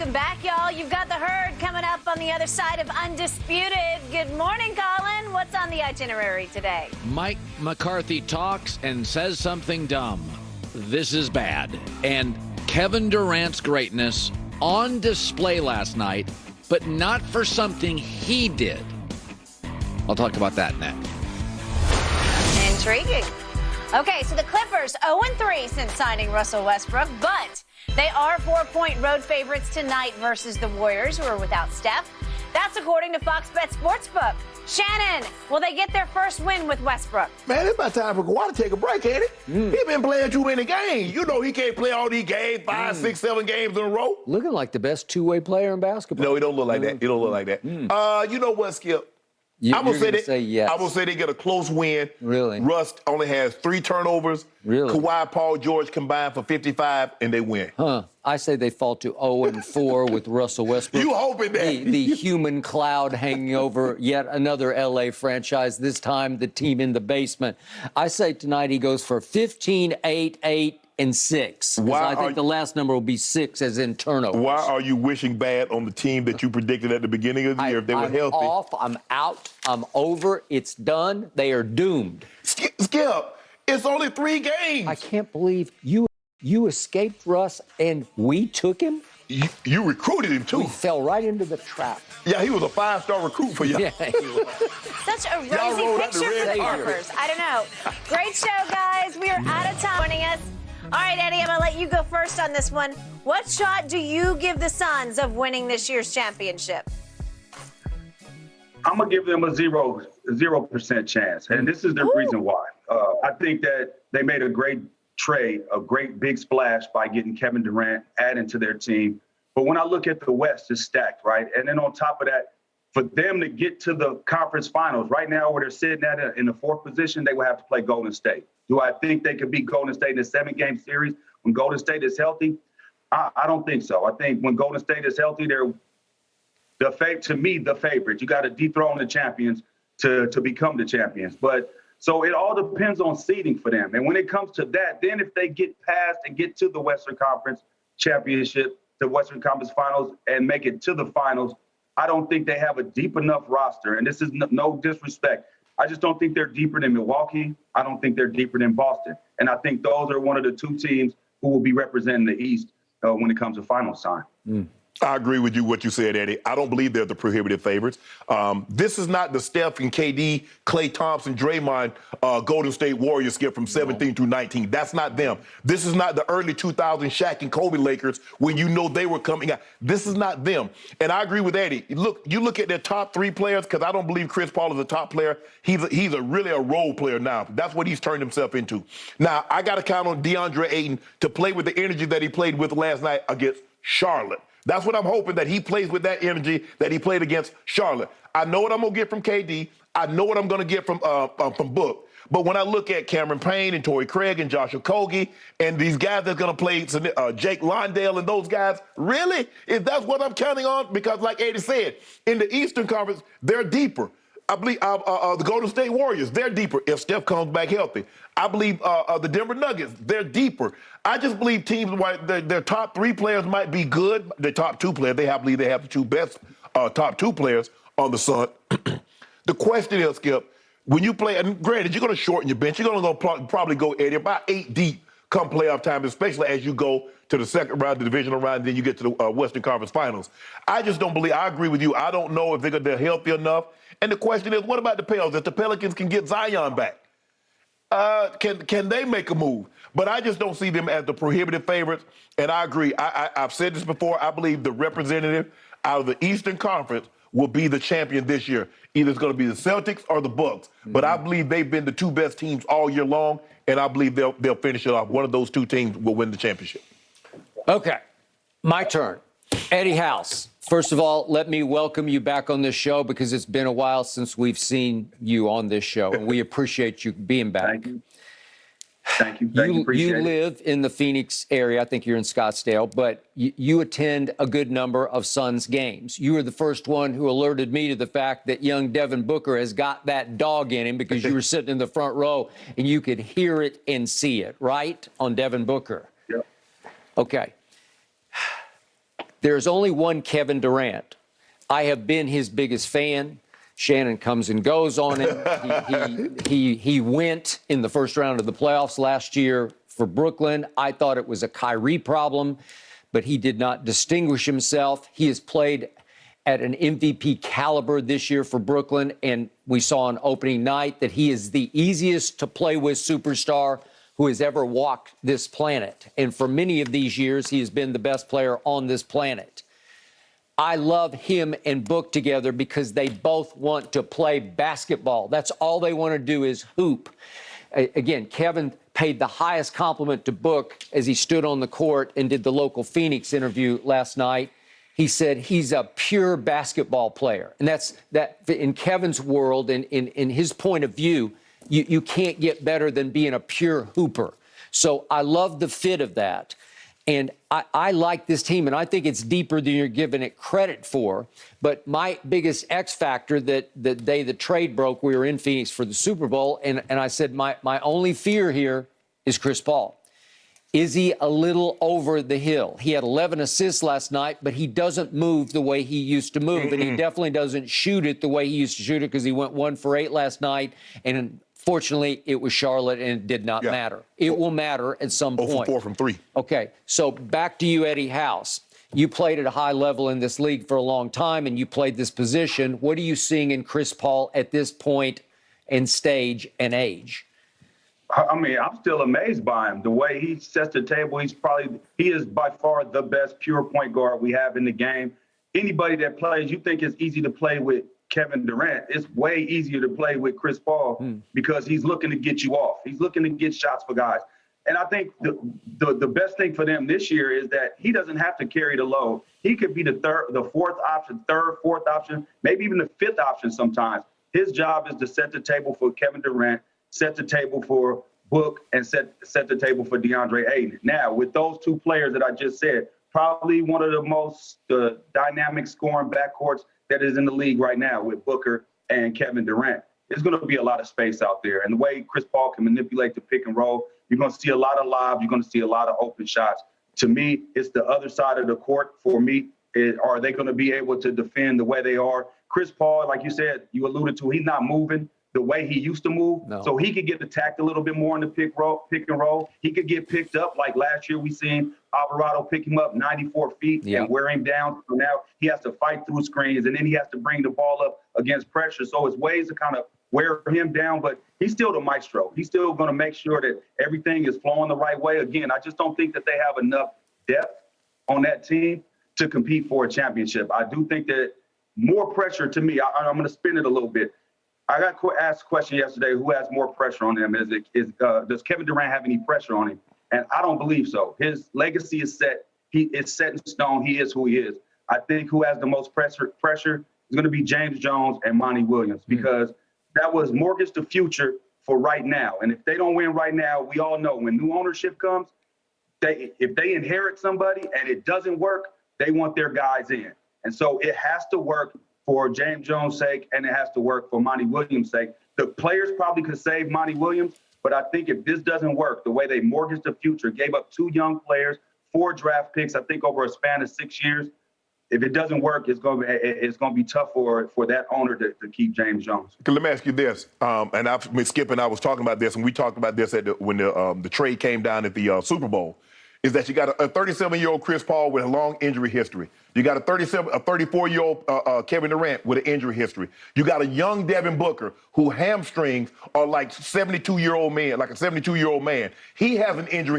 Welcome back, y'all. You've got the herd coming up on the other side of Undisputed. Good morning, Colin. What's on the itinerary today? Mike McCarthy talks and says something dumb. This is bad. And Kevin Durant's greatness on display last night, but not for something he did. I'll talk about that next. Intriguing. Okay, so the Clippers 0-3 since signing Russell Westbrook, but they are 4-point road favorites tonight versus the Warriors, who are without Steph. That's according to Fox Bet Sportsbook. Shannon, will they get their first win with Westbrook? Man, it's about time for Kawhi to take a break, ain't it? He been playing too many games. You know he can't play all these games, 5, 6, 7 games in a row. Looking like the best two-way player in basketball. No, he don't look like that. He don't look like that. You know what, Skip? I'm going to say yes. I'm going to say they get a close win. Really? Russ only has 3 turnovers. Really? Kawhi, Paul George combined for 55, and they win. I say they fall to 0-4 with Russell Westbrook. You hoping that. The human cloud hanging over yet another L.A. franchise, this time the team in the basement. I say tonight he goes for 15, 8, 8, and 6. I think the last number will be 6, as in turnovers. Why are you wishing bad on the team that you predicted at the beginning of the year if they were healthy? I'm off. I'm out. I'm over. It's done. They are doomed. Skip, it's only 3 games. I can't believe you escaped Russ and we took him. You recruited him, too. We fell right into the trap. Yeah, he was a 5-star recruit for y'all. Yeah, he was. Such a rosy picture for the Clippers. I don't know. Great show, guys. We are out of time. Joining us. All right, Eddie, I'm going to let you go first on this one. What shot do you give the Suns of winning this year's championship? I'm going to give them a 0% chance. And this is the reason why. I think that they made a great trade, a great big splash by getting Kevin Durant adding to their team. But when I look at the West, it's stacked, right? And then on top of that, for them to get to the conference finals, right now where they're sitting at in the 4th position, they will have to play Golden State. Do I think they could beat Golden State in a 7-game series when Golden State is healthy? I don't think so. I think when Golden State is healthy, they're the favorite. You got to dethrone the champions to become the champions. But so it all depends on seeding for them. And when it comes to that, then if they get past and get to the Western Conference Championship, the Western Conference Finals, and make it to the finals, I don't think they have a deep enough roster. And this is no disrespect. I just don't think they're deeper than Milwaukee. I don't think they're deeper than Boston. And I think those are one of the 2 teams who will be representing the East when it comes to finals time. I agree with you what you said, Eddie. I don't believe they're the prohibitive favorites. This is not the Steph and KD, Klay Thompson, Draymond, Golden State Warriors skip from 17 through 19. That's not them. This is not the early 2000 Shaq and Kobe Lakers when you know they were coming out. This is not them. And I agree with Eddie. You look at their top 3 players, because I don't believe Chris Paul is a top player. He's really a role player now. That's what he's turned himself into. Now, I got to count on DeAndre Ayton to play with the energy that he played with last night against Charlotte. That's what I'm hoping, that he plays with that energy that he played against Charlotte. I know what I'm going to get from KD. I know what I'm going to get from Book. But when I look at Cameron Payne and Torrey Craig and Josh Okogie and these guys that's going to play, Jake Londale and those guys, really? Is that what I'm counting on? Because like Eddie said, in the Eastern Conference, they're deeper. I believe the Golden State Warriors, they're deeper if Steph comes back healthy. I believe the Denver Nuggets, they're deeper. I just believe teams, their top 3 players might be good. The top 2 players, I believe they have the 2 best top 2 players on the Sun. The question is, Skip, when you play, and granted, you're going to shorten your bench. You're going to probably go, Eddie, about 8 deep come playoff time, especially as you go to the second round, the divisional round, and then you get to the Western Conference Finals. I just don't believe, I agree with you. I don't know if they're healthy enough. And the question is, what about the Pelicans? If the Pelicans can get Zion back, can they make a move? But I just don't see them as the prohibitive favorites. And I agree. I've said this before. I believe the representative out of the Eastern Conference will be the champion this year. Either it's going to be the Celtics or the Bucks. But I believe they've been the 2 best teams all year long, and I believe they'll finish it off. One of those 2 teams will win the championship. Okay, my turn. Eddie House, first of all, let me welcome you back on this show, because it's been a while since we've seen you on this show, and we appreciate you being back. Thank you. Thank you. You live in the Phoenix area. I think you're in Scottsdale, but you attend a good number of Suns games. You were the first one who alerted me to the fact that young Devin Booker has got that dog in him, because you were sitting in the front row and you could hear it and see it, right, on Devin Booker? Yep. Okay. There's only one Kevin Durant. I have been his biggest fan. Shannon comes and goes on him. He went in the first round of the playoffs last year for Brooklyn. I thought it was a Kyrie problem, but he did not distinguish himself. He has played at an MVP caliber this year for Brooklyn, and we saw on opening night that he is the easiest to play with superstar who has ever walked this planet. And for many of these years, he has been the best player on this planet. I love him and Book together because they both want to play basketball. That's all they want to do is hoop. Again, Kevin paid the highest compliment to Book as he stood on the court and did the local Phoenix interview last night. He said he's a pure basketball player. And that's that in Kevin's world and in his point of view, you can't get better than being a pure hooper. So I love the fit of that. And I like this team, and I think it's deeper than you're giving it credit for. But my biggest X factor that the day the trade broke, we were in Phoenix for the Super Bowl, and I said my only fear here is Chris Paul. Is he a little over the hill? He had 11 assists last night, but he doesn't move the way he used to move, and he definitely doesn't shoot it the way he used to shoot it because he went 1 for 8 last night, and fortunately, it was Charlotte, and it did not matter. It will matter at some point. 0 for 4 from 3. Okay, so back to you, Eddie House. You played at a high level in this league for a long time, and you played this position. What are you seeing in Chris Paul at this point and stage and age? I mean, I'm still amazed by him. The way he sets the table, he is by far the best pure point guard we have in the game. Anybody that plays, you think it's easy to play with Kevin Durant, it's way easier to play with Chris Paul because he's looking to get you off. He's looking to get shots for guys. And I think the best thing for them this year is that he doesn't have to carry the load. He could be the fourth option, fourth option, maybe even the fifth option sometimes. His job is to set the table for Kevin Durant, set the table for Book, and set the table for DeAndre Ayton. Now, with those two players that I just said, probably one of the most dynamic scoring backcourts that is in the league right now with Booker and Kevin Durant. There's going to be a lot of space out there. And the way Chris Paul can manipulate the pick and roll, you're going to see a lot of lobs. You're going to see a lot of open shots. To me, it's the other side of the court for me. Are they going to be able to defend the way they are? Chris Paul, like you said, you alluded to, he's not moving the way he used to move. No. So he could get attacked a little bit more in the pick and roll. He could get picked up like last year we seen Alvarado pick him up 94 feet and wear him down. So now he has to fight through screens, and then he has to bring the ball up against pressure. So it's ways to kind of wear him down, but he's still the maestro. He's still going to make sure that everything is flowing the right way. Again, I just don't think that they have enough depth on that team to compete for a championship. I do think that more pressure to me, I'm going to spin it a little bit. I got asked a question yesterday, who has more pressure on him? Does Kevin Durant have any pressure on him? And I don't believe so. His legacy is set. It's set in stone. He is who he is. I think who has the most pressure is going to be James Jones and Monty Williams because that was mortgage the future for right now. And if they don't win right now, we all know when new ownership comes, if they inherit somebody and it doesn't work, they want their guys in. And so it has to work for James Jones' sake, and it has to work for Monty Williams' sake. The players probably could save Monty Williams, but I think if this doesn't work, the way they mortgaged the future, gave up 2 young players, 4 draft picks, I think over a span of 6 years, if it doesn't work, it's going to be tough for that owner to keep James Jones. Let me ask you this, and Skip and I was talking about this, and we talked about this when the trade came down at the Super Bowl, is that you got a 37-year-old Chris Paul with a long injury history. You got a 34-year-old Kevin Durant with an injury history. You got a young Devin Booker who hamstrings are like 72-year-old man, like a 72-year-old man. He has an injury